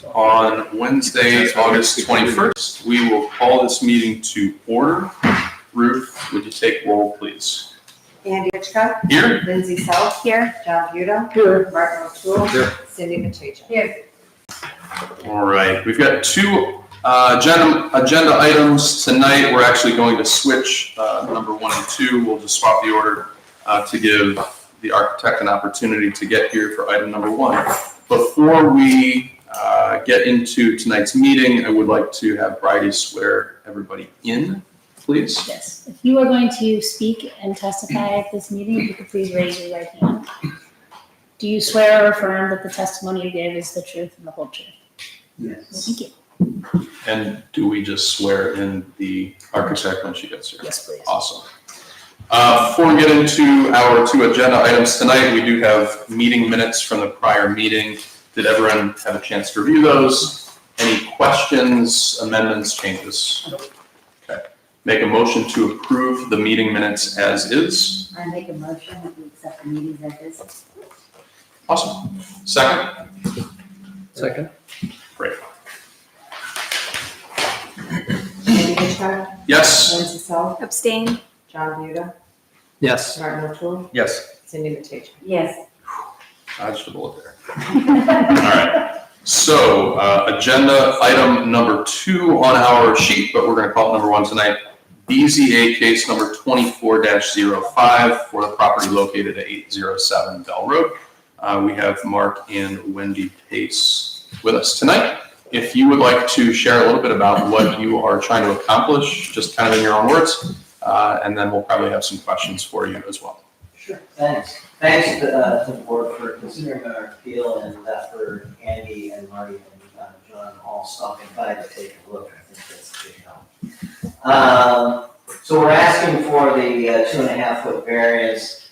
on Wednesday, August 21st. We will call this meeting to order. Ruth, would you take roll, please? Andy Hitchcock. Here. Lindsay Self. Here. John Buda. Here. Martin O'Toole. Here. Cindy Matejka. Here. All right, we've got two agenda items tonight. We're actually going to switch number 1 and 2. We'll just swap the order to give the architect an opportunity to get here for item number 1. Before we get into tonight's meeting, I would like to have Bridie swear everybody in, please. Yes. If you are going to speak and testify at this meeting, if you could please raise your right hand. Do you swear or affirm that the testimony you give is the truth and the whole truth? Yes. Thank you. And do we just swear in the architect when she gets here? Yes, please. Awesome. Before we get into our 2 agenda items tonight, we do have meeting minutes from the prior meeting. Did everyone have a chance to review those? Any questions, amendments, changes? Okay. Make a motion to approve the meeting minutes as is. I make a motion that we accept the meetings as is. Awesome. Second? Second. Great. Andy Hitchcock. Yes? Lindsay Self. Abstain. John Buda. Yes. Martin O'Toole. Yes. Cindy Matejka. Yes. Dodged a bullet there. All right. So, agenda item number 2 on our sheet, but we're going to call it number 1 tonight. BZA case number 24-05 for the property located at 807 Bell Road. We have Mark and Wendy Pace with us tonight. If you would like to share a little bit about what you are trying to accomplish, just kind of in your own words, and then we'll probably have some questions for you as well. Sure, thanks. Thanks to the board for considering our appeal and for Andy and Marty and John all stopping by to take a look. I think that's a big help. So we're asking for the 2.5-foot variance,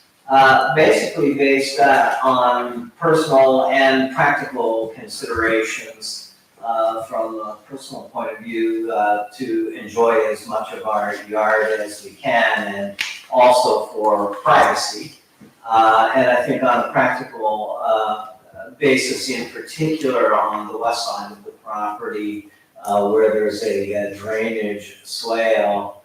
basically based on personal and practical considerations. From a personal point of view, to enjoy as much of our yard as we can, and also for privacy. And I think on a practical basis, in particular on the west side of the property, where there's a drainage swale,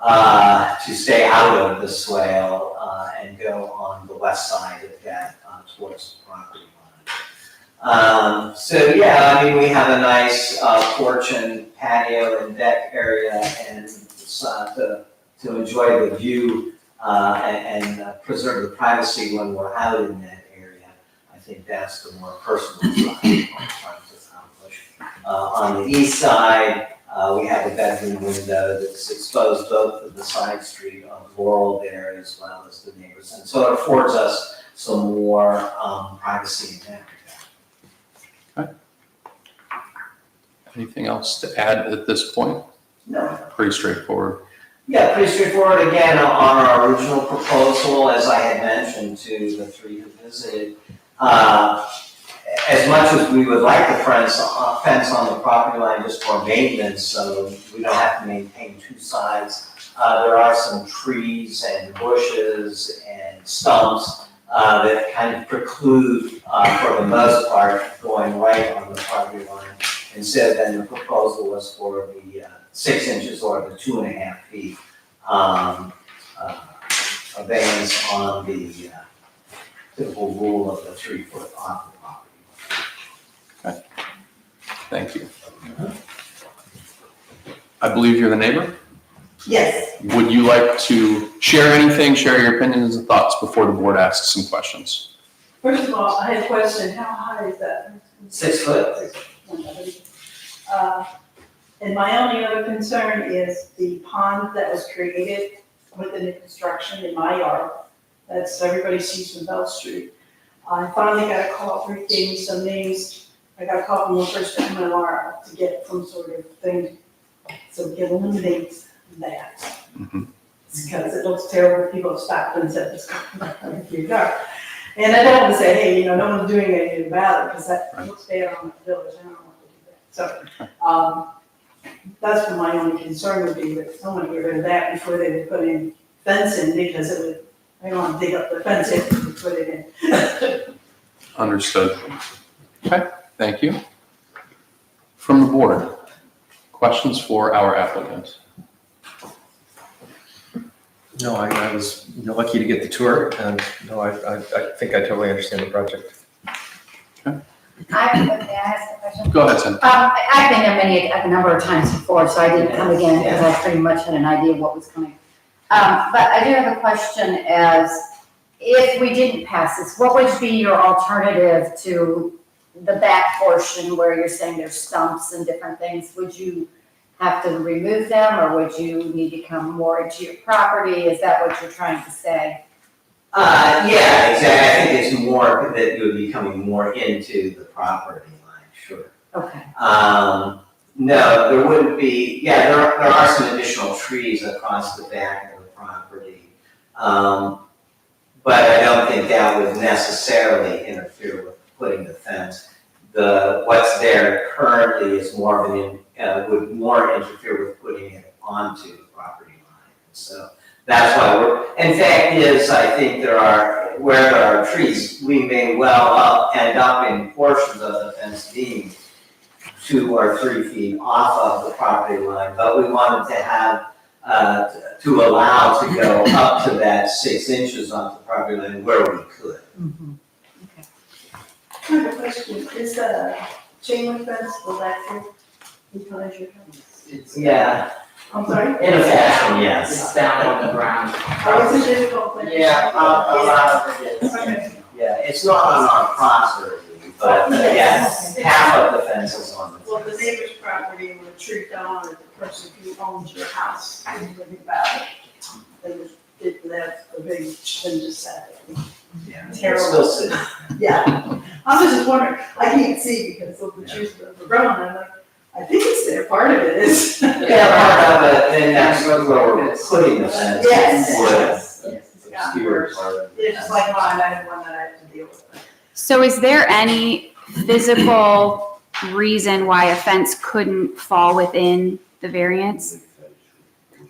to stay out of the swale and go on the west side of that towards the property line. So yeah, I mean, we have a nice porch and patio and deck area, and to enjoy the view and preserve the privacy when we're out in that area. I think that's the more personal side I'm trying to accomplish. On the east side, we have a bedroom window that's exposed both to the side street of Laurel there as well as the neighbors, and so it affords us some more privacy in that regard. Anything else to add at this point? No. Pretty straightforward. Yeah, pretty straightforward. Again, on our original proposal, as I had mentioned to the 3 who visited, as much as we would like the fence on the property line just for maintenance, so we don't have to maintain 2 sides, there are some trees and bushes and stumps that kind of preclude, for the most part, going right on the property line. Instead, then the proposal was for the 6 inches or the 2.5 feet variance on the typical rule of the 3-foot off the property. Okay. Thank you. I believe you're the neighbor. Yes. Would you like to share anything, share your opinions and thoughts before the board asks some questions? First of all, I had a question, how high is that? 6 foot. And my only other concern is the pond that was created within the construction in my yard. That's, everybody sees from Bell Street. I finally got a call, 3 things, some names. I got a call from the first time in our to get some sort of thing, so we can eliminate that. Mm-hmm. Because it looks terrible, people have stopped and said, it's coming to your yard. And I don't want to say, hey, no one's doing anything about it, because that looks bad on the village, I don't want to do that. So, that's what my only concern would be, that someone get rid of that before they would put in fencing, because it would, I don't want to dig up the fence if we put it in. Understood. Okay, thank you. From the board, questions for our applicant? No, I was lucky to get the tour, and no, I think I totally understand the project. May I ask a question? Go ahead, Sam. I've been there a number of times before, so I didn't come again because I pretty much had an idea what was coming. But I do have a question as, if we didn't pass this, what would be your alternative to the back portion where you're saying there's stumps and different things? Would you have to remove them, or would you need to come more into your property? Is that what you're trying to say? Yeah, exactly. I think it's more that you would be coming more into the property line, sure. Okay. No, there wouldn't be, yeah, there are some additional trees across the back of the property. But I don't think that would necessarily interfere with putting the fence. What's there currently is more of would more interfere with putting it onto the property line. So that's why in fact is, I think where there are trees, we may well end up in portions of the fence being 2 or 3 feet off of the property line, but we wanted to have, to allow to go up to that 6 inches off the property line where we could. Mm-hmm. I have a question, is the chain link fence, will that be behind your house? Yeah, I'm sorry? in a fashion, yes. It's down on the ground. Oh, it's a difficult thing. Yeah, a lot of it is. Okay. Yeah, it's not on our property, but yes, half of the fence is on the Well, the fence. neighbor's property would treat down, or the person who owns your house, is really bad. They just did that, the big, thing just sat there. Yeah, Terrible. it's still sitting. Yeah, I was just wondering, I can't see because of the trees that were growing, I'm like, I think it's there, part of it is. Yeah, part of it, then that's where we're putting the fence. Yes. Would Yes. obscure part of it. It's just like mine, I had one that I had to deal with. So is there any physical reason why a fence couldn't fall within the variance?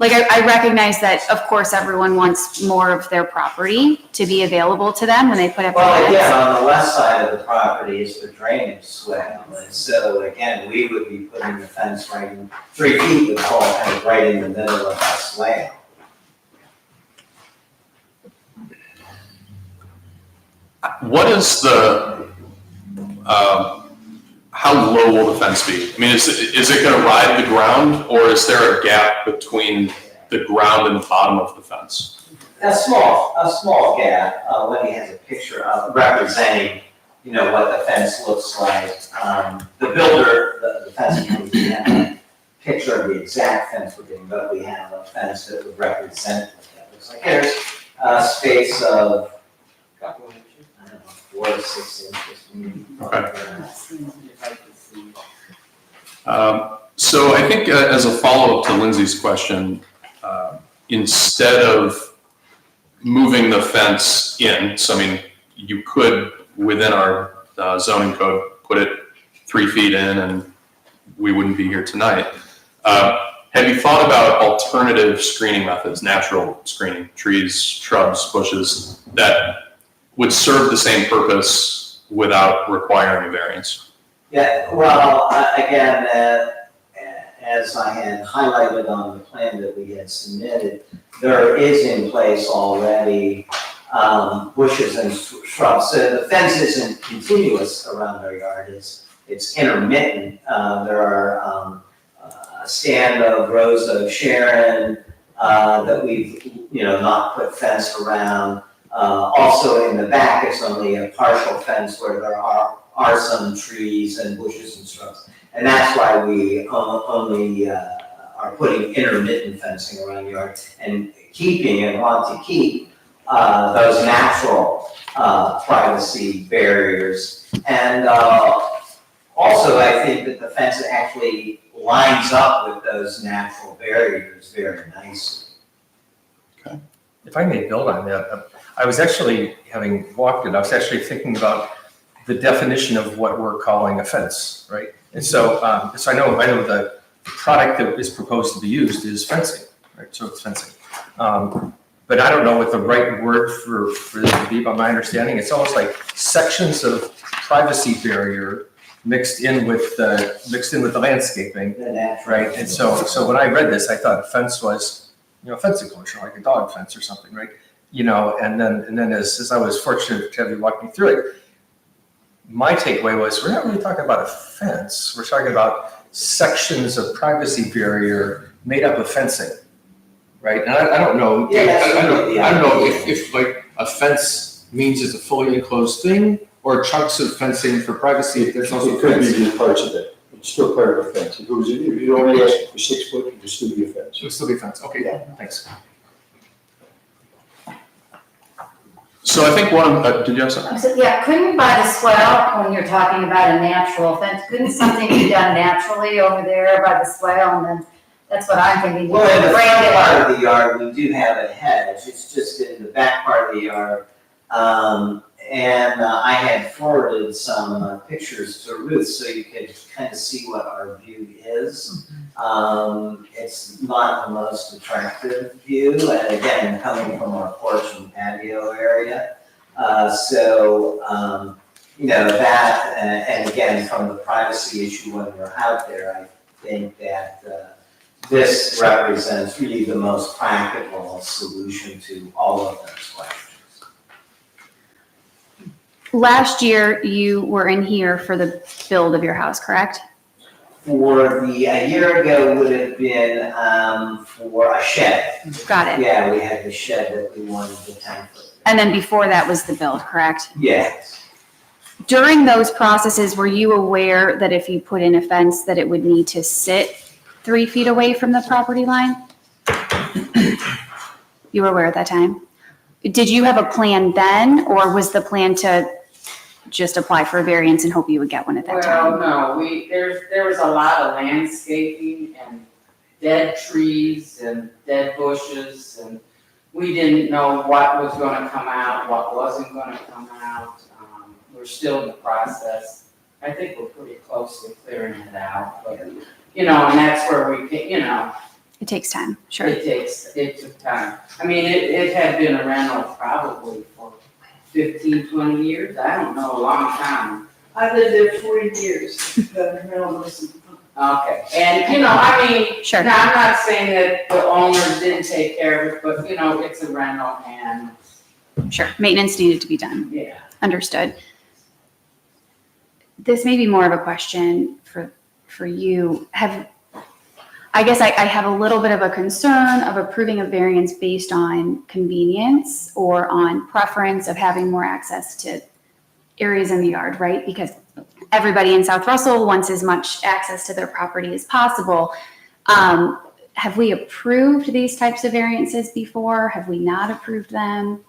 Like, I recognize that, of course, everyone wants more of their property to be available to them when they put up a Well, again, fence. on the west side of the property is the drainage swale, and so again, we would be putting the fence right in, 3 feet would fall kind of right in the middle of that swale. What is how low will the fence be? I mean, is it gonna ride the ground, or is there a gap between the ground and the bottom of the fence? A small gap, Wendy has a picture of representing, what the fence looks like. The builder, the fence company, have a picture of the exact fence we're doing, but we have a fence that would represent what that looks like. There's a space of, I don't know, 4 to 6 inches maybe. So I think as a follow-up to Lindsay's question, instead of moving the fence in, so I mean, you could, within our zoning code, put it 3 feet in and we wouldn't be here tonight. Have you thought about alternative screening methods, natural screening, trees, shrubs, bushes, that would serve the same purpose without requiring a variance? Yeah, well, again, as I had highlighted on the plan that we had submitted, there is in place already bushes and shrubs. So the fence isn't continuous around our yard, it's intermittent. There are a stand of rows of Sharon that we've, not put fence around. Also in the back, it's only a partial fence where there are some trees and bushes and shrubs. And that's why we only are putting intermittent fencing around the yard and want to keep those natural privacy barriers. And also, I think that the fence actually lines up with those natural barriers very nicely. If I may build on that, I was actually, having walked it, I was actually thinking about the definition of what we're calling a fence, right? And so, I know the product that is proposed to be used is fencing, right? So it's fencing. But I don't know what the right word for this would be, but my understanding, it's almost like sections of privacy barrier mixed in with the landscaping, The natural. right? And so when I read this, I thought a fence was, fence enclosure, like a dog fence or something, right? And then as I was fortunate to have you walk me through it, my takeaway was, we're not really talking about a fence. We're talking about sections of privacy barrier made up of fencing, right? And I don't know, Yeah, that's I don't the idea. know if like a fence means it's a fully enclosed thing, or chunks of fencing for privacy, if there's also It could fence. be parts of it. It's still part of a fence. If you're only asking for 6 foot, it would still be a fence. It would still be a fence, okay, thanks. So I think did you have something? So, yeah, couldn't by the swale, when you're talking about a natural fence, couldn't something be done naturally over there by the swale? And then, that's what I'm thinking. Well, in the Break front it part up. of the yard, we do have a hedge, it's just in the back part of the yard. I had forwarded some pictures to Ruth so you could kind of see what our view is. It's not the most attractive view, and again, coming from our porch and patio area. That, and again, from the privacy issue when we're out there, I think that this represents really the most practical solution to all of those questions. Last year, you were in here for the build of your house, correct? A year ago would have been for a shed. Got it. Yeah, we had the shed that we wanted to 10-foot. And then before that was the build, correct? Yes. During those processes, were you aware that if you put in a fence, that it would need to sit 3 feet away from the property line? You were aware at that time? Did you have a plan then, or was the plan to just apply for a variance and hope you would get one at that time? Well, no, there was a lot of landscaping and dead trees and dead bushes, and we didn't know what was gonna come out, what wasn't gonna come out. We're still in the process. I think we're pretty close to clearing it out, but, and that's where we can, It takes time, sure. it took time. I mean, it had been a rental probably for 15, 20 years, I don't know, a long time. I lived there 40 years, the rental was. Okay, and, I mean, Sure. now, I'm not saying that the owners didn't take care of it, but, it's a rental and, Sure, maintenance needed to be done. yeah. Understood. This may be more of a question for you. I guess I have a little bit of a concern of approving a variance based on convenience or on preference of having more access to areas in the yard, right? Because everybody in South Russell wants as much access to their property as possible. Have we approved these types of variances before? Have we not approved them?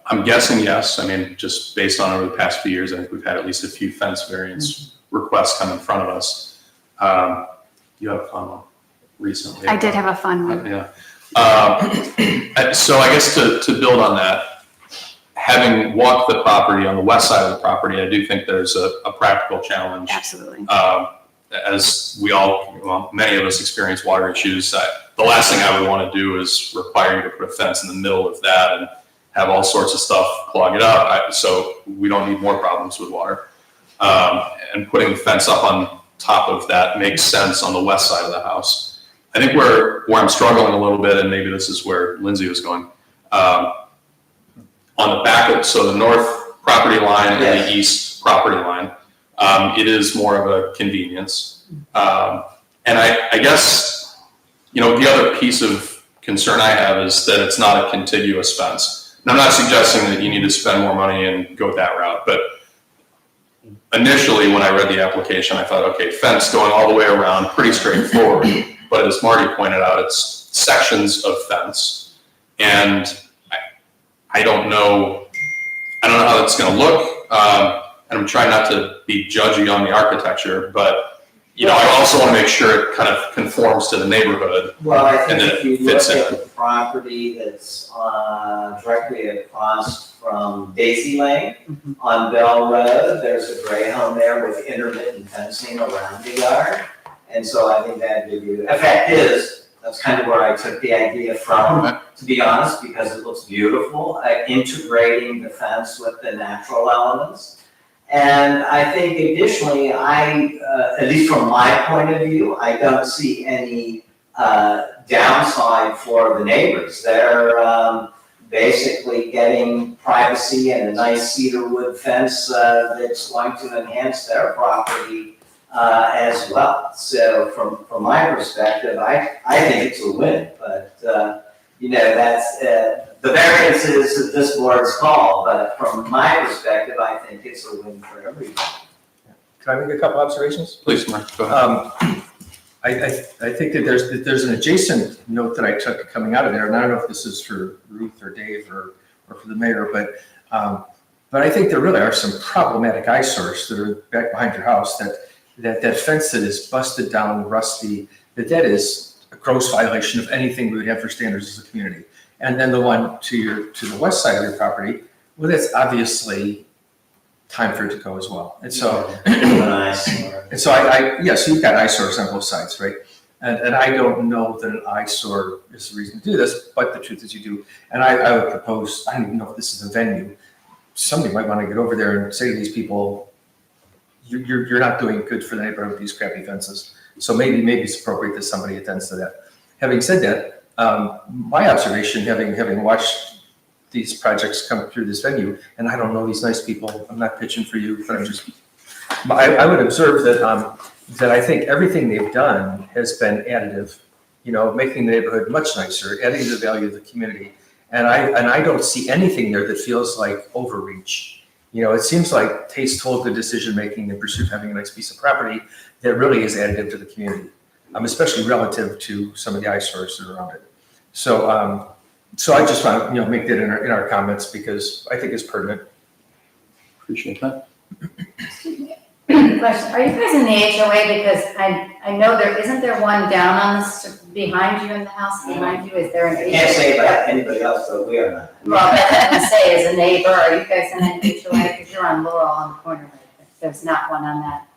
I'm guessing yes. I mean, just based on over the past few years, I think we've had at least a few fence variance requests come in front of us. You had a fun one recently. I did have a fun one. Yeah. So I guess to build on that, having walked the property on the west side of the property, I do think there's a practical challenge. Absolutely. As many of us experience water issues. The last thing I would want to do is require you to put a fence in the middle of that and have all sorts of stuff clog it up. So we don't need more problems with water. And putting the fence up on top of that makes sense on the west side of the house. I think where I'm struggling a little bit, and maybe this is where Lindsay was going, on the back so the north property line and the east property line, it is more of a convenience. And I guess, the other piece of concern I have is that it's not a contiguous fence. And I'm not suggesting that you need to spend more money and go that route, but initially when I read the application, I thought, okay, fence going all the way around, pretty straightforward. But as Marty pointed out, it's sections of fence. And I don't know how that's gonna look. And I'm trying not to be judgy on the architecture, but I also want to make sure it kind of conforms to the neighborhood. Well, I think And if you it look fits at in. the property that's directly across from Daisy Lane on Bell Road, there's a gray home there with intermittent fencing around the yard. And so I think that would be, the fact is, that's kind of where I took the idea from, to be honest, because it looks beautiful, integrating the fence with the natural elements. And I think additionally, at least from my point of view, I don't see any downside for the neighbors. They're basically getting privacy and a nice cedar wood fence that's going to enhance their property as well. So from my perspective, I think it's a win, but that's the variance is this board's call, but from my perspective, I think it's a win for everyone. Can I make a couple observations? Please, Mark, go ahead. I think that there's an adjacent note that I took coming out of there, and I don't know if this is for Ruth or Dave or for the mayor, but I think there really are some problematic eyesores that are back behind your house, that fence that is busted down, rusty, that is a gross violation of anything we would have for standards as a community. And then the one to the west side of your property, well, that's obviously time for it to go as well. And so, yes, you've got eyesores on both sides, right? And I don't know that an eyesore is the reason to do this, but the truth is you do. And I would propose, I don't even know if this is a venue, somebody might want to get over there and say to these people, you're not doing good for the neighborhood with these crappy fences. So maybe it's appropriate that somebody attends to that. Having said that, my observation, having watched these projects come through this venue, and I don't know these nice people, I'm not pitching for you, but I would observe that I think everything they've done has been additive, making the neighborhood much nicer, adding to the value of the community. And I don't see anything there that feels like overreach. It seems like tasteful, good decision-making in pursuit of having a nice piece of property that really is additive to the community, especially relative to some of the eyesores that are around it. So I just want to, make that in our comments because I think it's pertinent. Appreciate that. Question, are you guys in the HOA? Because I know isn't there one down on this, behind you in the house behind you? Is there an HOA? I can't say about anybody else, but we are not. Well, that's what I say, as a neighbor, are you guys in an HOA? Because you're on Laurel on the corner right there. There's not one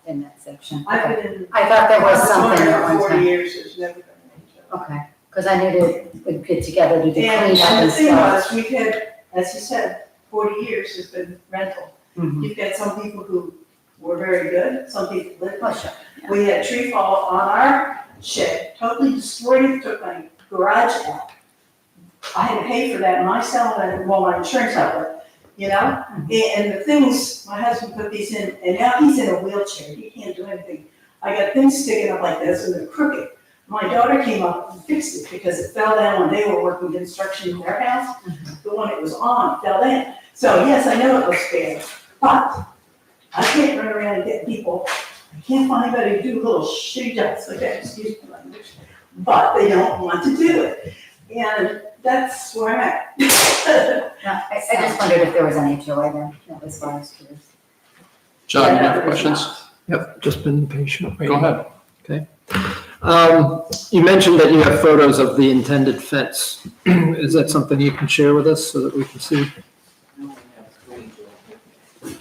in that section. I've been in. I thought there was something at one 40 time. years, there's never been an HOA. Okay, because I knew we'd get together to do And cleanup the and thing stuff. was, we've had, as you said, 40 years has been rental. Mhm. You've got some people who were very good, some people lived. Oh, sure. We had a tree fall on our shed, totally destroyed it, took my garage out. I had to pay for that myself and, my insurance outlet, And the things, my husband put these in, and now he's in a wheelchair, he can't do anything. I got things sticking up like this and they're crooked. My daughter came up and fixed it because it fell down when they were working construction in their house. The one it was on fell down. So yes, I know it was bad, but I can't run around and get people, I can't find anybody to do little shitty jobs like that, excuse my language, but they don't want to do it. And that's where I'm at. No, I just wondered if there was an HOA there. That was why I was curious. John, you have questions? Yep, just been patient. Go ahead. You mentioned that you have photos of the intended fence. Is that something you can share with us so that we can see?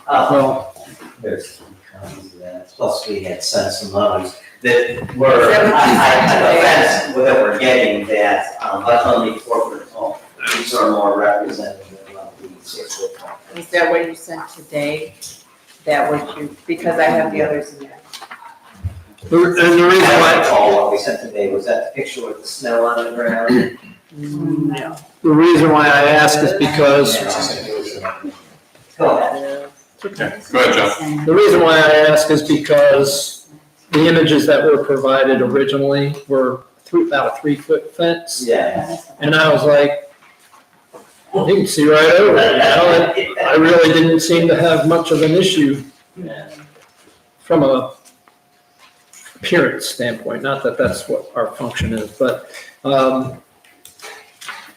Well, there's copies of that, plus we had sent some others that were, I have a fence that we're getting that, but only 4 foot tall. These are more representative of the 6 foot tall. Is that what you sent today? That what you, because I have the others in there. And the reason That's why, all what we sent today, was that the picture with the snow on the ground? No. the reason why I ask is because, Go ahead. Go ahead, John. the reason why I ask is because the images that were provided originally were about a 3 foot fence. Yeah. And I was like, you can see right over it, and I really didn't seem to have much of an issue from a appearance standpoint, not that that's what our function is, but, but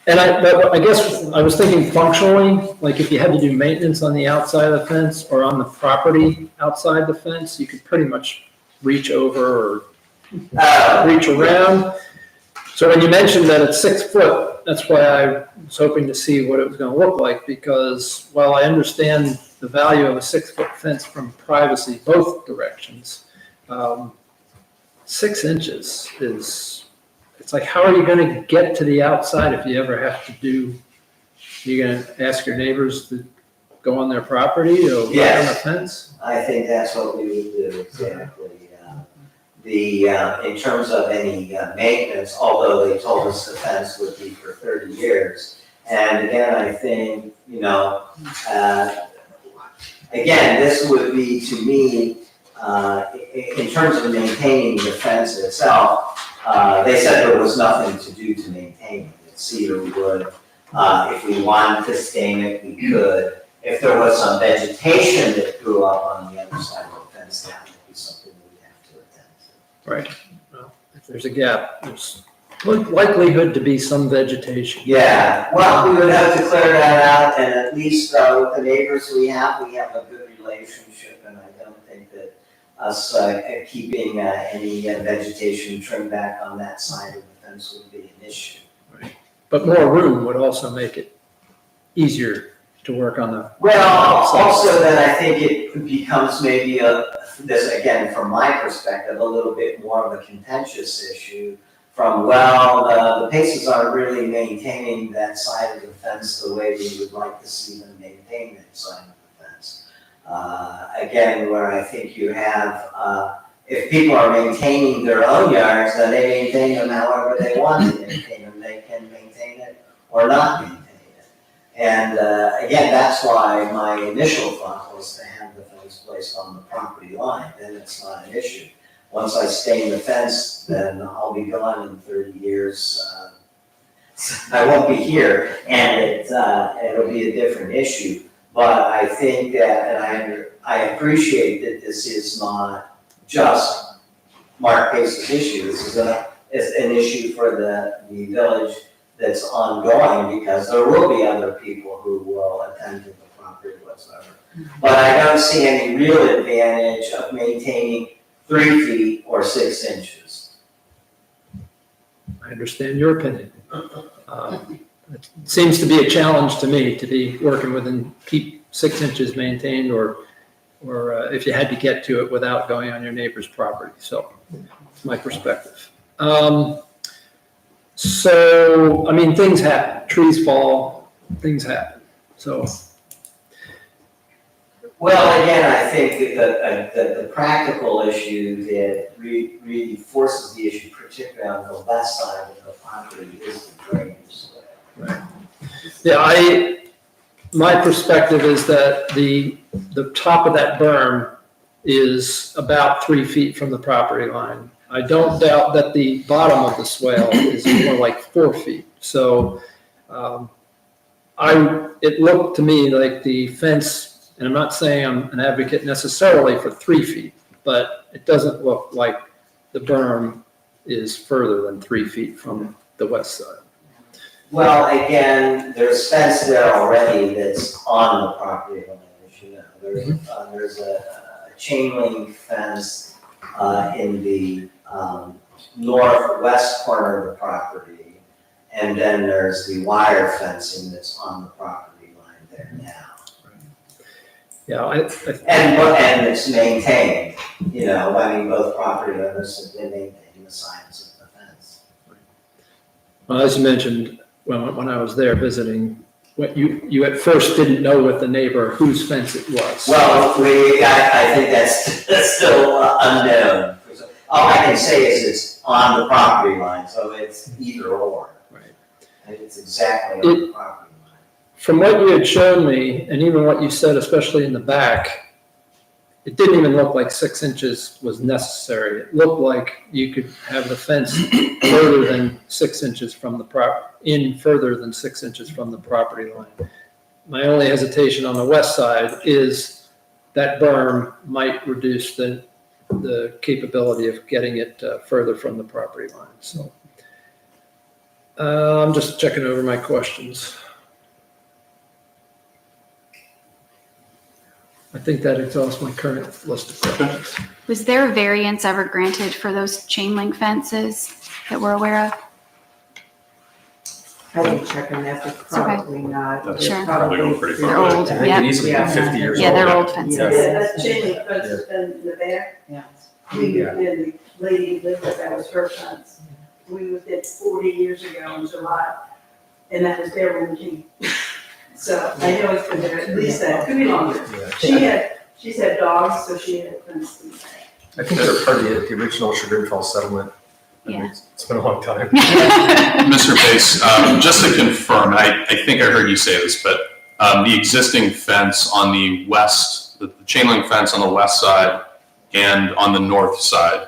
I guess I was thinking functionally, like if you had to do maintenance on the outside of the fence or on the property outside the fence, you could pretty much reach over or reach around. So when you mentioned that it's 6 foot, that's why I was hoping to see what it was gonna look like, because while I understand the value of a 6 foot fence from privacy both directions, 6 inches is, it's like, how are you gonna get to the outside if you ever have to do, you're gonna ask your neighbors to go on their property or put on a fence? I think that's what we would do, exactly. In terms of any maintenance, although they told us the fence would be for 30 years. And again, I think, again, this would be, to me, in terms of maintaining the fence itself, they said there was nothing to do to maintain it. It's cedar wood. If we wanted to stain it, we could. If there was some vegetation that grew up on the other side of the fence, that would be something we'd have to attend to. Right. Well, if there's a gap, there's likelihood to be some vegetation. Yeah, well, we would have to clear that out, and at least with the neighbors we have a good relationship, and I don't think that us keeping any vegetation trimmed back on that side of the fence would be an issue. Right. But more room would also make it easier to work on the. Well, also that I think it becomes maybe this again, from my perspective, a little bit more of a contentious issue from, the Paces aren't really maintaining that side of the fence the way we would like to see them maintain that side of the fence. Again, where I think you have, if people are maintaining their own yards, then they maintain them however they want to maintain them. They can maintain it or not maintain it. And again, that's why my initial thought was to have the fence placed on the property line, then it's not an issue. Once I stain the fence, then I'll be gone in 30 years. I won't be here, and it'll be a different issue. But I think that, and I appreciate that this is not just Mark Pace's issue. This is an issue for the village that's ongoing, because there will be other people who will attend to the property whatsoever. But I don't see any real advantage of maintaining 3 feet or 6 inches. I understand your opinion. It seems to be a challenge to me to be working within, keep 6 inches maintained, or if you had to get to it without going on your neighbor's property. So it's my perspective. So, I mean, things happen, trees fall, things happen. So. Well, again, I think that the practical issue that really forces the issue, particularly on the left side of the property, is the drainage. Right. Yeah, my perspective is that the top of that berm is about 3 feet from the property line. I don't doubt that the bottom of the swale is more like 4 feet. So it looked to me like the fence, and I'm not saying I'm an advocate necessarily for 3 feet, but it doesn't look like the berm is further than 3 feet from the west side. Well, again, there's fence there already that's on the property line, as you know. There's a chain link fence in the northwest corner of the property, and then there's the wire fencing that's on the property line there now. Yeah, And it's maintained, I mean, both property owners have been maintaining the sides of the fence. well, as you mentioned, when I was there visiting, what you at first didn't know with the neighbor whose fence it was. Well, I think that's still unknown. All I can say is it's on the property line, so it's either or. Right. And it's exactly on the property line. From what you had shown me, and even what you said, especially in the back, it didn't even look like 6 inches was necessary. It looked like you could have the fence further than 6 inches from the further than 6 inches from the property line. My only hesitation on the west side is that berm might reduce the capability of getting it further from the property line. So I'm just checking over my questions. I think that exhausts my current list of questions. Was there a variance ever granted for those chain link fences that we're aware of? I didn't check on that, but probably not. That's Sure. probably going pretty They're far. old, I think yeah. it easily be 50 years old. Yeah, they're old fences. Yeah, that chain link fence has been in the back. Yeah. We moved in, the lady who lived there, that was her fence. We moved in 40 years ago in July, and that was their when we came. So I know it's been there at least that, could be longer. She's had dogs, so she had fenced in. I think they're part of the original Chagrin Falls settlement. I mean, Yeah. It's been a long time. Mr. Pace, just to confirm, I think I heard you say this, but the existing fence on the west, the chain link fence on the west side and on the north side,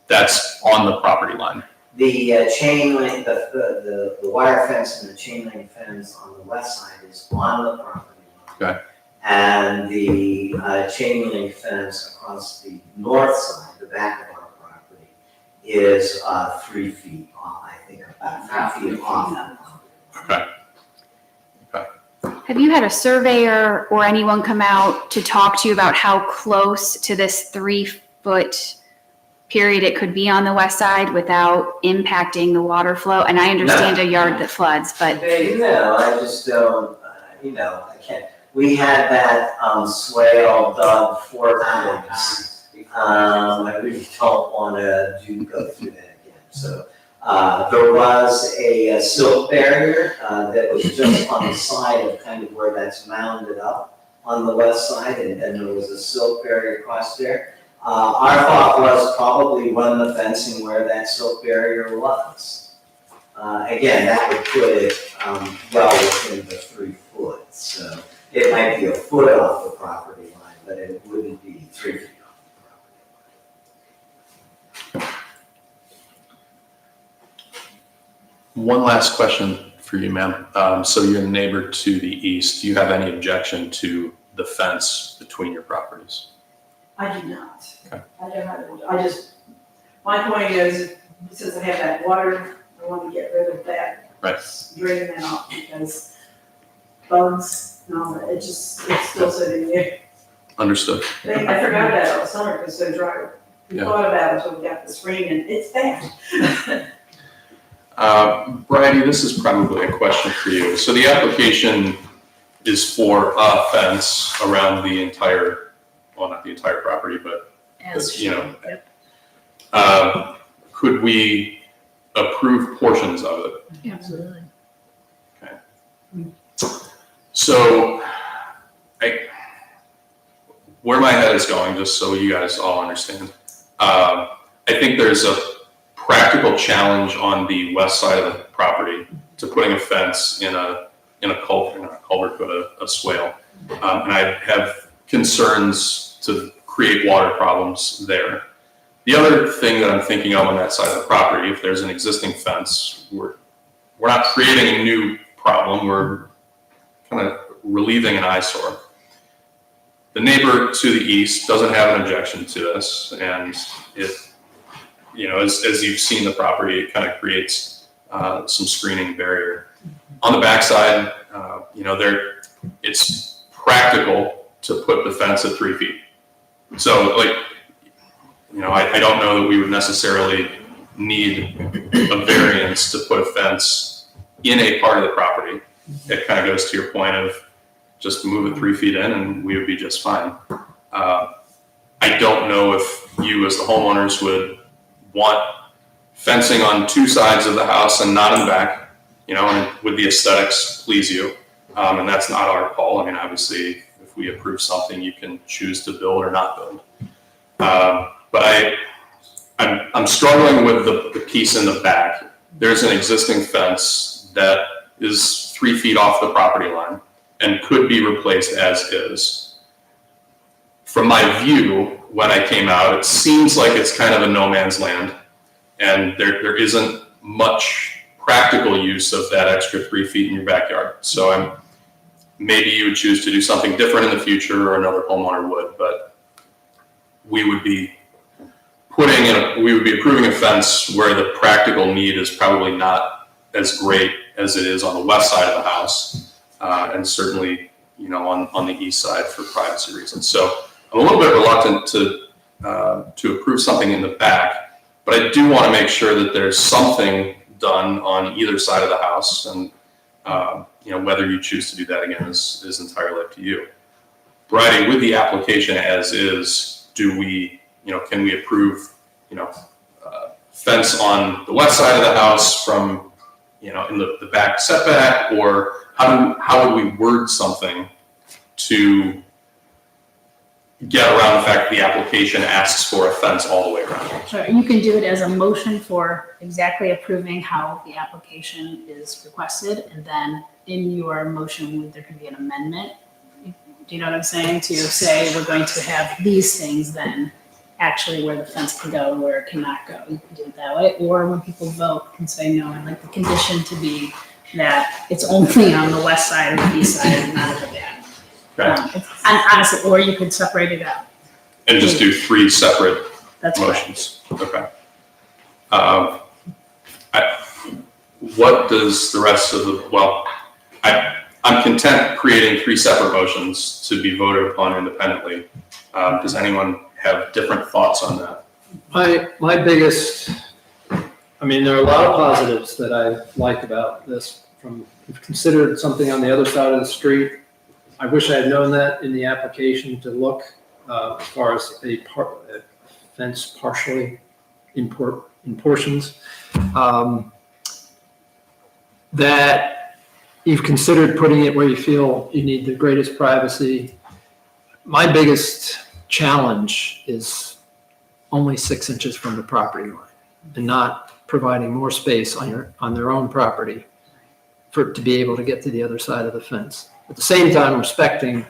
that's on the property line. The chain link, the wire fence and the chain link fence on the west side is on the property line. Okay. And the chain link fence across the north side, the back of our property, is 3 feet off, I think, about 3 feet off that property. Okay. Have you had a surveyor or anyone come out to talk to you about how close to this 3-foot period it could be on the west side without impacting the water flow? And I understand a yard that floods, but No, I just don't, I can't. We had that swale dug 4 times. I really don't want to go through that again. So there was a silt barrier that was just on the side of kind of where that's mounded up on the west side, and then there was a silt barrier across there. Our thought was probably run the fencing where that silt barrier was. Again, that would put it well within the 3 foot. So it might be a foot off the property line, but it wouldn't be 3 feet off the property line. One last question for you, ma'am. So you're the neighbor to the east. Do you have any objection to the fence between your properties? I do not. Okay. I don't have, my point is, since I have that water, I want to get rid of that. Right. Drain that off because bugs, no, it's still sitting there. Understood. I forgot that all summer because it's so dry. We Yeah. thought about it until we got this rain and it's bad. Bridie, this is probably a question for you. So the application is for a fence around the entire, well, not the entire property, but, could we approve portions of it? Absolutely. So, where my head is going, just so you guys all understand, I think there's a practical challenge on the west side of the property to putting a fence in a culvert, not a culvert, but a swale. And I have concerns to create water problems there. The other thing that I'm thinking of on that side of the property, if there's an existing fence, we're not creating a new problem, we're kind of relieving an eyesore. The neighbor to the east doesn't have an objection to this, and it, as you've seen the property, it kind of creates some screening barrier. On the backside, it's practical to put the fence at 3 feet. So, I don't know that we would necessarily need a variance to put a fence in a part of the property. It kind of goes to your point of just move it 3 feet in and we would be just fine. I don't know if you as the homeowners would want fencing on 2 sides of the house and not in the back, and would the aesthetics please you? And that's not our call. I mean, obviously, if we approve something, you can choose to build or not build. But I'm struggling with the piece in the back. There's an existing fence that is 3 feet off the property line and could be replaced as is. From my view, when I came out, it seems like it's kind of a no man's land, and there isn't much practical use of that extra 3 feet in your backyard. So maybe you would choose to do something different in the future, or another homeowner would, but we would be approving a fence where the practical need is probably not as great as it is on the west side of the house, and certainly, on the east side for privacy reasons. So I'm a little bit reluctant to approve something in the back, but I do want to make sure that there's something done on either side of the house, and whether you choose to do that again is entirely up to you. Bridie, with the application as is, can we approve, fence on the west side of the house from, in the back setback, or how would we word something to get around the fact that the application asks for a fence all the way around? Sure, you can do it as a motion for exactly approving how the application is requested, and then in your motion, there can be an amendment. Do you know what I'm saying? To say, we're going to have these things, then actually where the fence can go and where it cannot go. You can do it that way, or when people vote, can say, no, I'd like the condition to be that it's only on the west side or the east side and not at the back. Okay. And honestly, or you could separate it out. And just do 3 separate That's right. motions? Okay. What does the rest of the, well, I'm content creating 3 separate motions to be voted upon independently. Does anyone have different thoughts on that? My biggest, I mean, there are a lot of positives that I like about this. We've considered something on the other side of the street. I wish I had known that in the application to look as far as a fence partially in portions. That you've considered putting it where you feel you need the greatest privacy. My biggest challenge is only 6 inches from the property line and not providing more space on their own property for it to be able to get to the other side of the fence. At the same time, respecting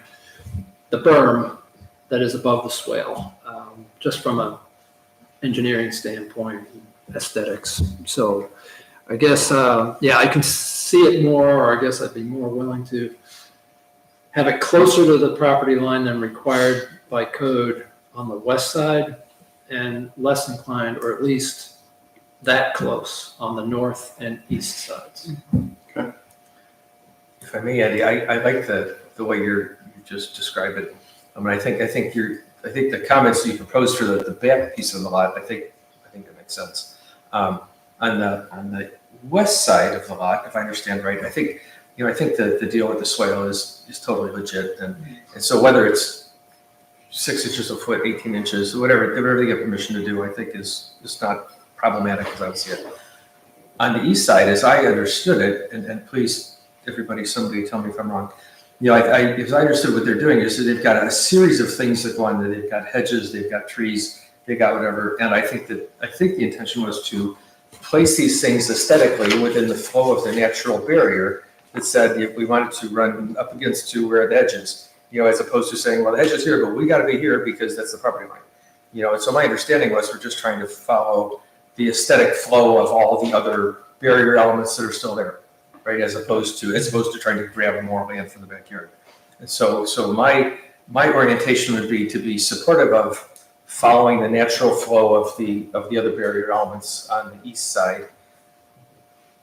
the berm that is above the swale, just from an engineering standpoint, aesthetics. So I guess, I can see it more, or I guess I'd be more willing to have it closer to the property line than required by code on the west side, and less inclined, or at least that close on the north and east sides. If I may, Andy, I like the way you just described it. I mean, I think the comments you proposed for the back piece of the lot, I think it makes sense. On the west side of the lot, if I understand right, I think the deal with the swale is totally legit, and so whether it's 6 inches a foot, 18 inches, whatever they get permission to do, I think is not problematic as I would see it. On the east side, as I understood it, and please, everybody, somebody tell me if I'm wrong. As I understood what they're doing is that they've got a series of things that go on there. They've got hedges, they've got trees, they've got whatever. And I think the intention was to place these things aesthetically within the flow of the natural barrier that said if we wanted to run up against to where the edge is, as opposed to saying, well, the edge is here, but we got to be here because that's the property line. And so my understanding was we're just trying to follow the aesthetic flow of all the other barrier elements that are still there. Right, as opposed to trying to grab more land from the backyard. And so my orientation would be to be supportive of following the natural flow of the other barrier elements on the east side.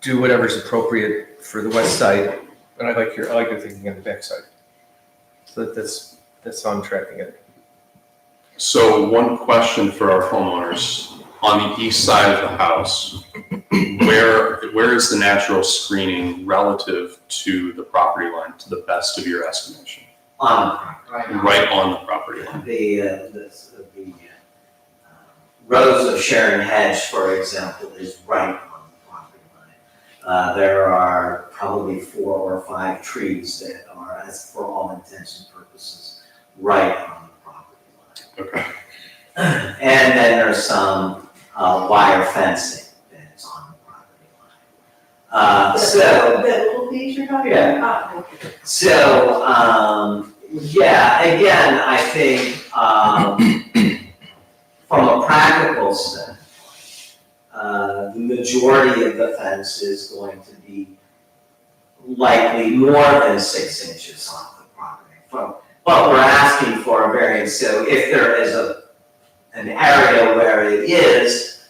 Do whatever's appropriate for the west side, and I like your thinking on the back side. So that's how I'm tracking it. So one question for our homeowners. On the east side of the house, where is the natural screening relative to the property line, to the best of your estimation? Right on the property line. The rows of Sharon Hedge, for example, is right on the property line. There are probably 4 or 5 trees that are, as for all intents and purposes, right on the property line. Okay. And then there's some wire fencing that's on the property line. That little piece you're talking about? Yeah. Ah, okay. So, again, I think from a practical standpoint, the majority of the fence is going to be likely more than 6 inches off the property. But we're asking for a variance, so if there is an area where it is,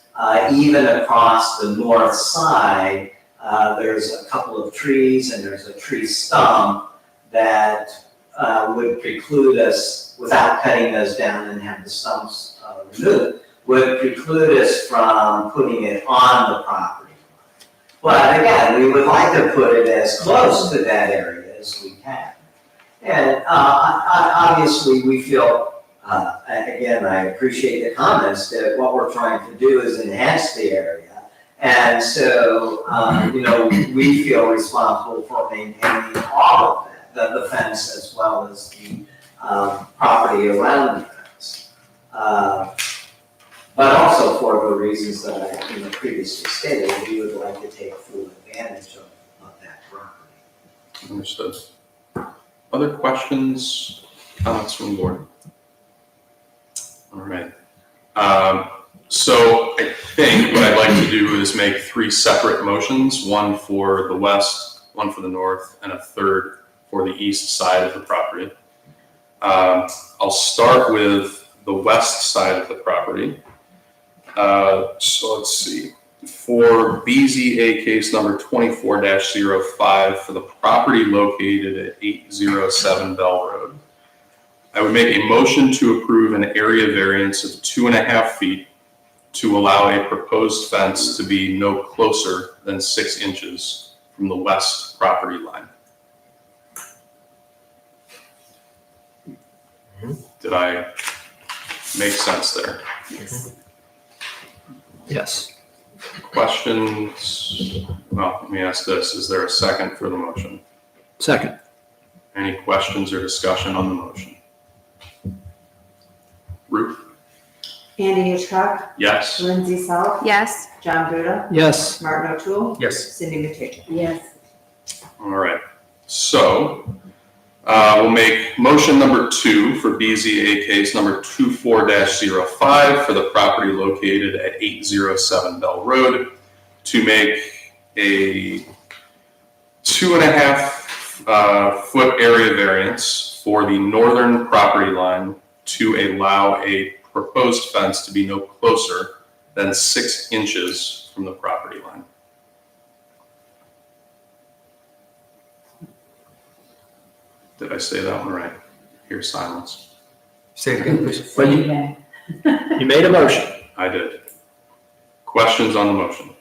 even across the north side, there's a couple of trees and there's a tree stump that would preclude us, without cutting those down and have the stumps removed, would preclude us from putting it on the property. But again, we would like to put it as close to that area as we can. And obviously we feel, again, I appreciate the comments that what we're trying to do is enhance the area And so, we feel responsible for maintaining all of that, the fence as well as the property around the fence. But also for the reasons that I previously stated, we would like to take full advantage of that property. Understood. Other questions, comments from the board? All right. So I think what I'd like to do is make 3 separate motions, one for the west, one for the north, and a third for the east side of the property. I'll start with the west side of the property. So let's see. For BZA case number 24-05 for the property located at 807 Bell Road, I would make a motion to approve an area variance of 2.5 feet to allow a proposed fence to be no closer than 6 inches from the west property line. Did I make sense there? Yes. Questions? Well, let me ask this. Is there a second for the motion? Second. Any questions or discussion on the motion? Ruth? Andy Hitchcock, Yes. Lindsay South, Yes. John Buda, Yes. Martin O'Toole, Yes. Cindy McTeague. Yes. All right. So we'll make motion number 2 for BZA case number 24-05 for the property located at 807 Bell Road to make a 2.5 foot area variance for the northern property line to allow a proposed fence to be no closer than 6 inches from the property line. Did I say that one right? Here's silence. Say it again, please. But you made a motion. I did. Questions on the motion?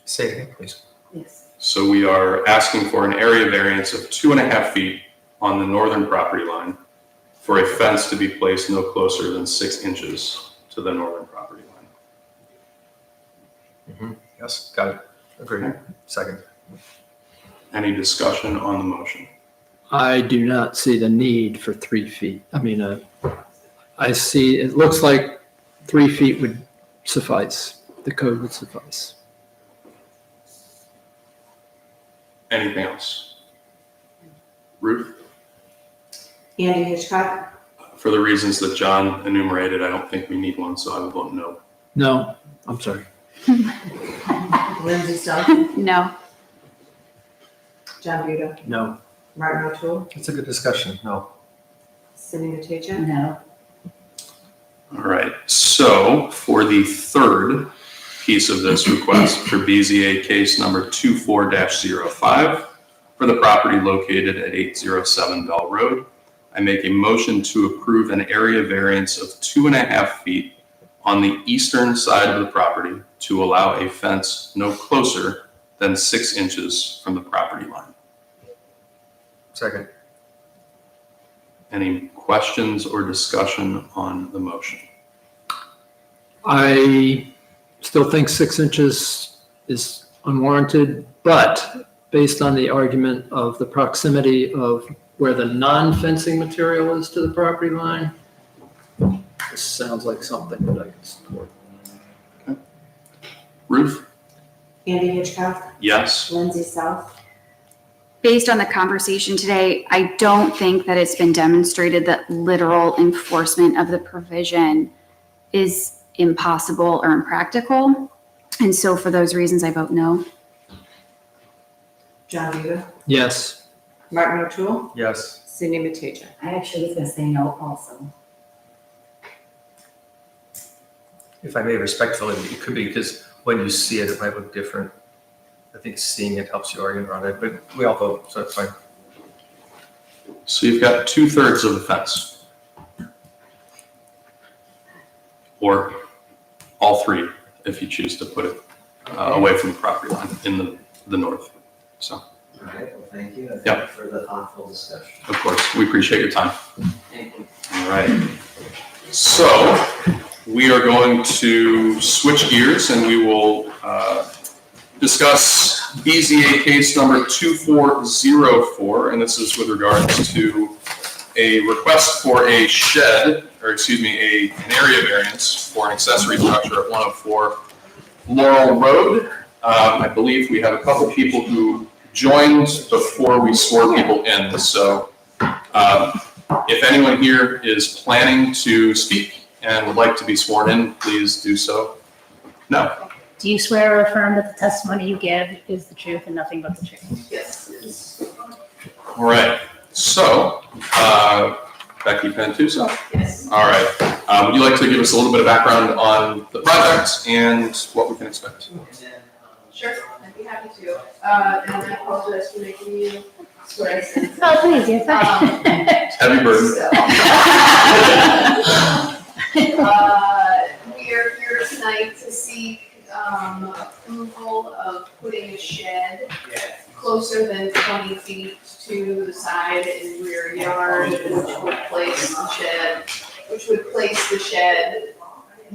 Say it again, please. Yes. So we are asking for an area variance of 2.5 feet on the northern property line for a fence to be placed no closer than 6 inches to the northern property line. Yes, got it. Agreed. Second. Any discussion on the motion? I do not see the need for 3 feet. I mean, I see, it looks like 3 feet would suffice. The code would suffice. Anything else? Ruth? Andy Hitchcock, For the reasons that John enumerated, I don't think we need one, so I would vote no. No, I'm sorry. Lindsay South, No. John Buda, No. Martin O'Toole, It's a good discussion. No. Cindy McTeague. No. All right, so for the third piece of this request for BZA case number 24-05 for the property located at 807 Bell Road, I make a motion to approve an area variance of 2.5 feet on the eastern side of the property to allow a fence no closer than 6 inches from the property line. Second. Any questions or discussion on the motion? I still think 6 inches is unwarranted, but based on the argument of the proximity of where the non-fencing material is to the property line, this sounds like something that I can support. Ruth? Andy Hitchcock, Yes. Lindsay South, Based on the conversation today, I don't think that it's been demonstrated that literal enforcement of the provision is impossible or impractical. And so for those reasons, I vote no. John Buda, Yes. Martin O'Toole, Yes. Cindy McTeague. I actually was gonna say no also. If I may respectfully, it could be because when you see it, it might look different. I think seeing it helps you argue around it, but we all vote, so it's fine. So you've got 2/3 of the fence. Or all 3, if you choose to put it away from the property line in the north. So, All right, well, thank you. Yep. Thank you for the thoughtful discussion. of course, we appreciate your time. Thank you. All right. So we are going to switch gears and we will discuss BZA case number 2404, and this is with regards to a request for a shed, or excuse me, an area variance for an accessory structure at 104 Laurel Road. I believe we have a couple people who joined before we swore people in, so if anyone here is planning to speak and would like to be sworn in, please do so. No? Do you swear or affirm that the testimony you give is the truth and nothing but the truth? Yes. All right, so, Becky Pentuso? Yes. All right, would you like to give us a little bit of background on the project and what we can expect? Sure, I'd be happy to. And I apologize for making you swear. Oh, please, you're fine. Heavy burden. We are here tonight to seek approval of putting a shed closer than 20 feet to the side and rear yard, which would place the shed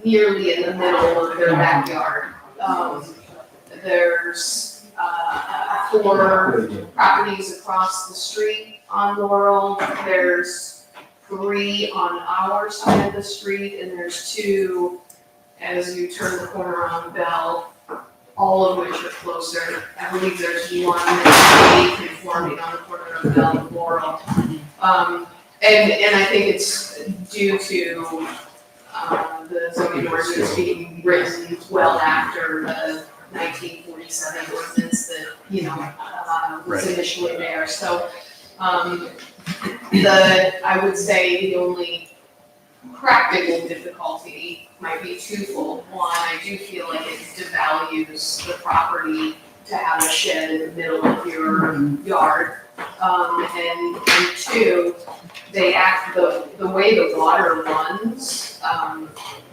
nearly in the middle of their backyard. There's 4 properties across the street on Laurel. There's 3 on our side of the street, and there's 2 as you turn the corner on Bell, all of which are closer. I believe there's 1 that's conforming on the corner of Bell and Laurel. And I think it's due to the zoning ordinance being written well after the 1947 ordinance that, was initially there. So, I would say the only practical difficulty might be twofold. One, I do feel like it devalues the property to have a shed in the middle of your yard. And 2, the way the water runs,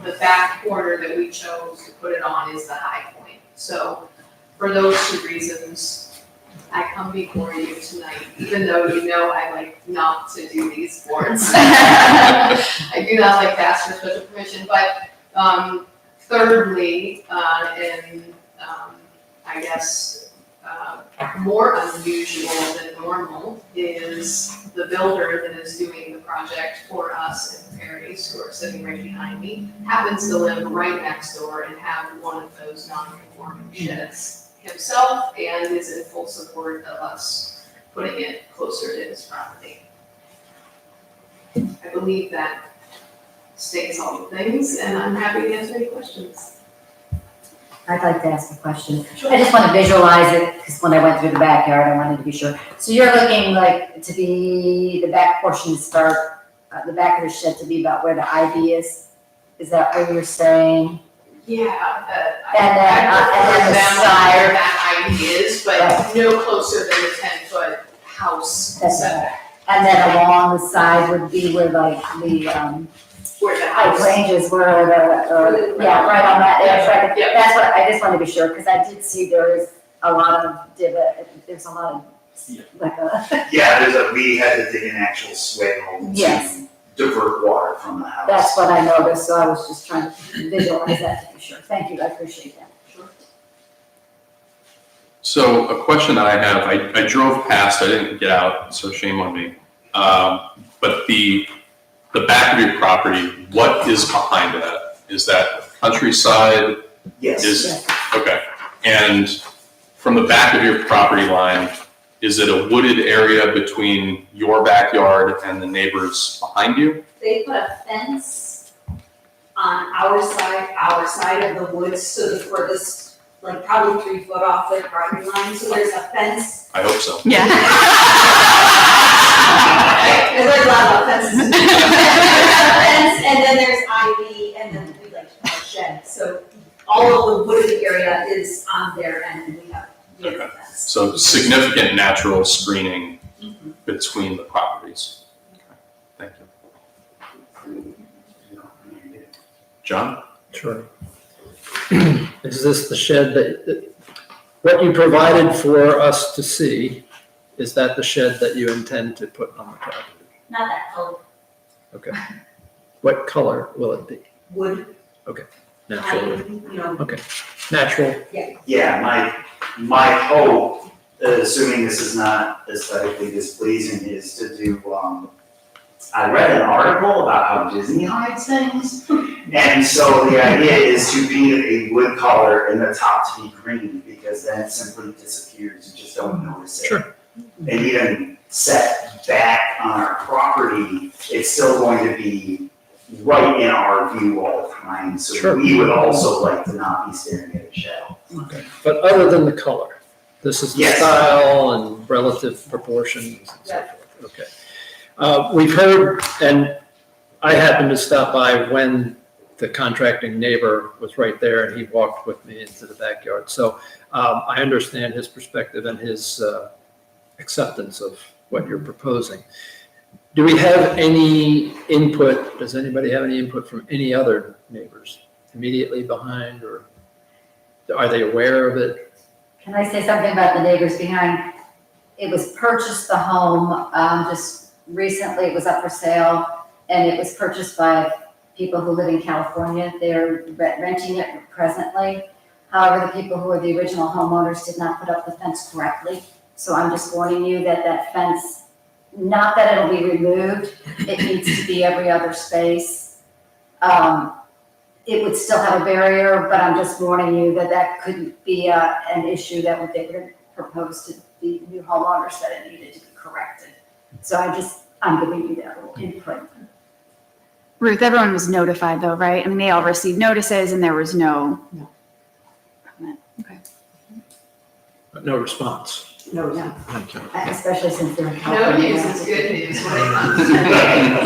the back corner that we chose to put it on is the high point. So for those 2 reasons, I come before you tonight, even though I like not to do these boards. I do not like to ask for special permission, but thirdly, and I guess more unusual than normal is the builder that is doing the project for us and Perry's, who are sitting right behind me, happens to live right next door and have one of those non-conforming sheds himself and is in full support of us putting it closer to his property. I believe that states all the things, and I'm happy to answer any questions. I'd like to ask a question. I just want to visualize it, because when I went through the backyard, I wanted to be sure. So you're looking like to be, the back portion to start, the back of the shed to be about where the ivy is? Is that what you're saying? Yeah, And then the side. where that ivy is, but no closer than the 10-foot house setback. And then along the side would be where like the, Where the house. ranges were, yeah, right on that edge, right? Yeah. That's what, I just want to be sure, because I did see there is a lot of there's a lot of, like a, Yeah, we had to dig an actual swale yes, to divert water from the house. that's what I noticed, so I was just trying to visualize that to be sure. Thank you, I appreciate that. So a question that I have, I drove past, I didn't get out, so shame on me. But the back of your property, what is behind that? Is that countryside? Yes. Okay. And from the back of your property line, is it a wooded area between your backyard and the neighbors behind you? They put a fence on our side of the woods, so the furthest, like probably 3 foot off the property line, so there's a fence. I hope so. Yeah. There's a lot of fences. Fence, and then there's ivy, and then we like a shed, so all of the wooded area is on their end, and we have Okay. a fence. So significant natural screening between the properties. Okay. Thank you. John? Sure. Is this the shed that, what you provided for us to see, is that the shed that you intend to put on the property? Not that color, Okay. What color will it be? wood. Natural, you know, natural. Yeah, my hope, assuming this is not aesthetically displeasing, is to do, I read an article about how Disney hides things. And so the idea is to paint a wood color and the top to be green, because then it simply disappears, you just don't notice it. Sure. And even set back on our property, it's still going to be right in our view all the time. So Sure. we would also like to not be staring at a shell. Okay. But other than the color, this is the Yes. style and relative proportions and so forth. Okay. We've heard, and I happened to stop by when the contracting neighbor was right there and he walked with me into the backyard. So I understand his perspective and his acceptance of what you're proposing. Do we have any input? Does anybody have any input from any other neighbors immediately behind, or are they aware of it? Can I say something about the neighbors behind? It was purchased, the home, just recently, it was up for sale, and it was purchased by people who live in California. They're renting it presently. However, the people who are the original homeowners did not put up the fence correctly. So I'm just warning you that that fence, not that it'll be removed, it needs to be every other space. It would still have a barrier, but I'm just warning you that that could be an issue that they would propose to the new homeowners, that it needed to be corrected. So I'm giving you that little input. Ruth, everyone was notified though, right? I mean, they all received notices and there was no. Okay. But no response. No, Okay. especially since they're in No California. news is good news when it comes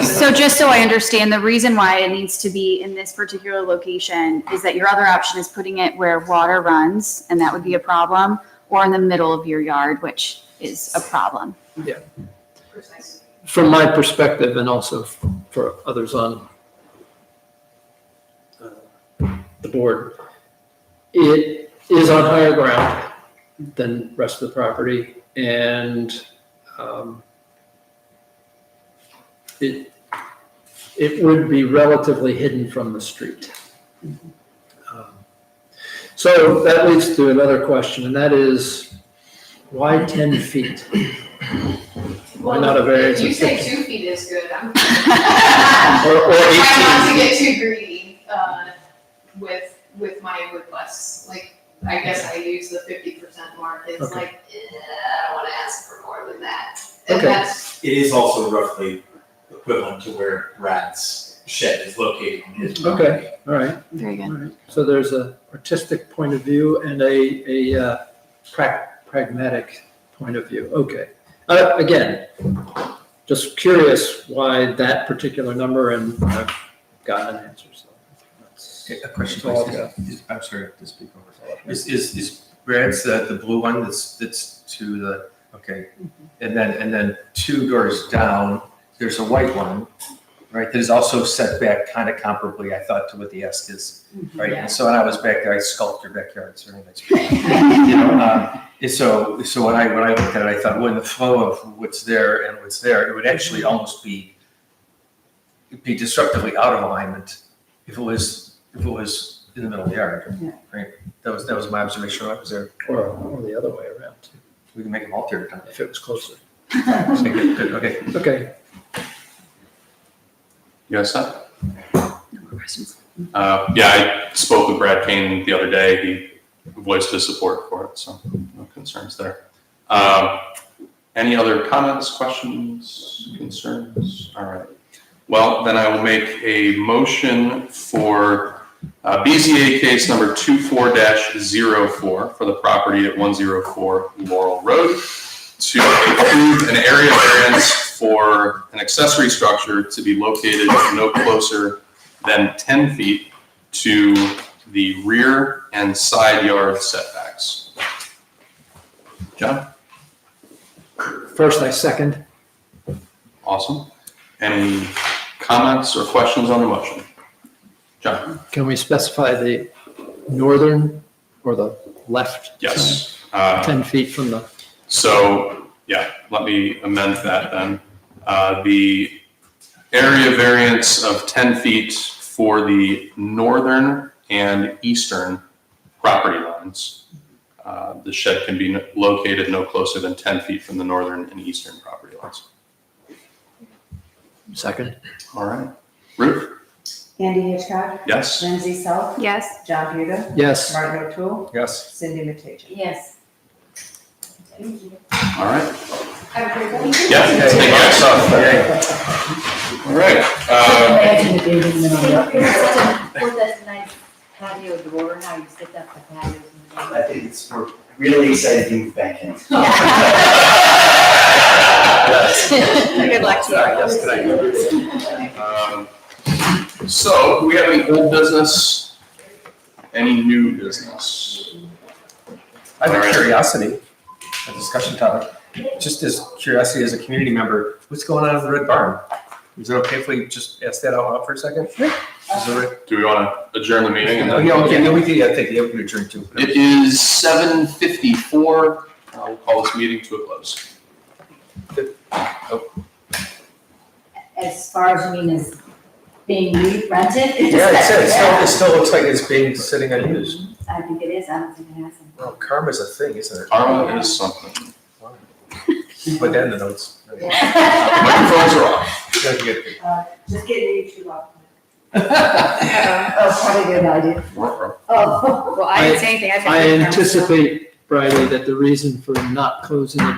to. So just so I understand, the reason why it needs to be in this particular location is that your other option is putting it where water runs, and that would be a problem, or in the middle of your yard, which is a problem. Precisely. From my perspective, and also for others on the board, it is on higher ground than the rest of the property, and it would be relatively hidden from the street. So that leads to another question, and that is, why 10 feet? Why not a variance If you of say 15? 2 feet is good, I'm. Or Try not to 18? get too greedy, with my requests, like, I guess I use the 50% mark, it's Okay. like, I don't wanna ask for more than that. And Okay. that's, It is also roughly equivalent to where Brad's shed is located in his property. Okay, all right. Very good. All right. So there's a artistic point of view and a pragmatic point of view. Okay. Again, just curious why that particular number, and I've gotten an answer, so. Okay, a question, That's all please. I've got. I'm sorry to speak over. Is Brad's the blue one that's to the, okay. And then 2 doors down, there's a white one, right, that is also set back kind of comparably, I thought, to what the Esk is, right? And so when I was back there, I sculpted your backyard, it's very nice. You know, and so when I looked at it, I thought, well, in the flow of what's there and what's there, it would actually almost be disruptively out of alignment if it was in the middle of the yard, Yeah. right? That was my observation when I was there. Or the other way around, too, We can make them alter it. if it was closer. Okay, good, okay. Okay. You guys set? No more questions. Yeah, I spoke with Brad Kane the other day. He voiced his support for it, so no concerns there. Any other comments, questions, concerns? All right. Well, then I will make a motion for BZA case number 24-04 for the property at 104 Laurel Road to approve an area variance for an accessory structure to be located no closer than 10 feet to the rear and side yard setbacks. John? First, I second. Awesome. Any comments or questions on the motion? John? Can we specify the northern or the left? Yes. side? 10 feet from the, So, yeah, let me amend that then. The area variance of 10 feet for the northern and eastern property lines. The shed can be located no closer than 10 feet from the northern and eastern property lines. Second? All right. Ruth? Andy Hitchcock, Yes? Lindsay Selk, Yes. John Buda, Yes. Martin O'Toole, Yes. Cindy Mateicha. Yes. All right. Have a great day. Yeah. All right. Imagine it being in the middle of the. With that nice patio door, how you set up the patios in the I think we're really excited to move back in. Good luck to you. Yes, good idea. So, do we have any old business? Any new business? I have All a right. curiosity, a discussion topic, just as curiosity as a community member, what's going on in the Red Barn? Is it okay if we just ask that out loud for a second? Is it right? Do we want to adjourn the meeting? And Oh, then- yeah, okay, yeah, we did, I think, yeah, we could adjourn too. It is 7:54. We'll call this meeting to a close. As far as you mean as being rented? Yeah, it still looks like it's being sitting unused. I think it is, I don't think it has. Well, karma's a thing, isn't it? Karma is something. Put that in the notes. Microphones are off. Don't get it. Just getting YouTube off. Oh, probably a good idea. Oh. Well, I didn't say anything. I said I good karma, so- anticipate, Bridie, that the reason for not closing the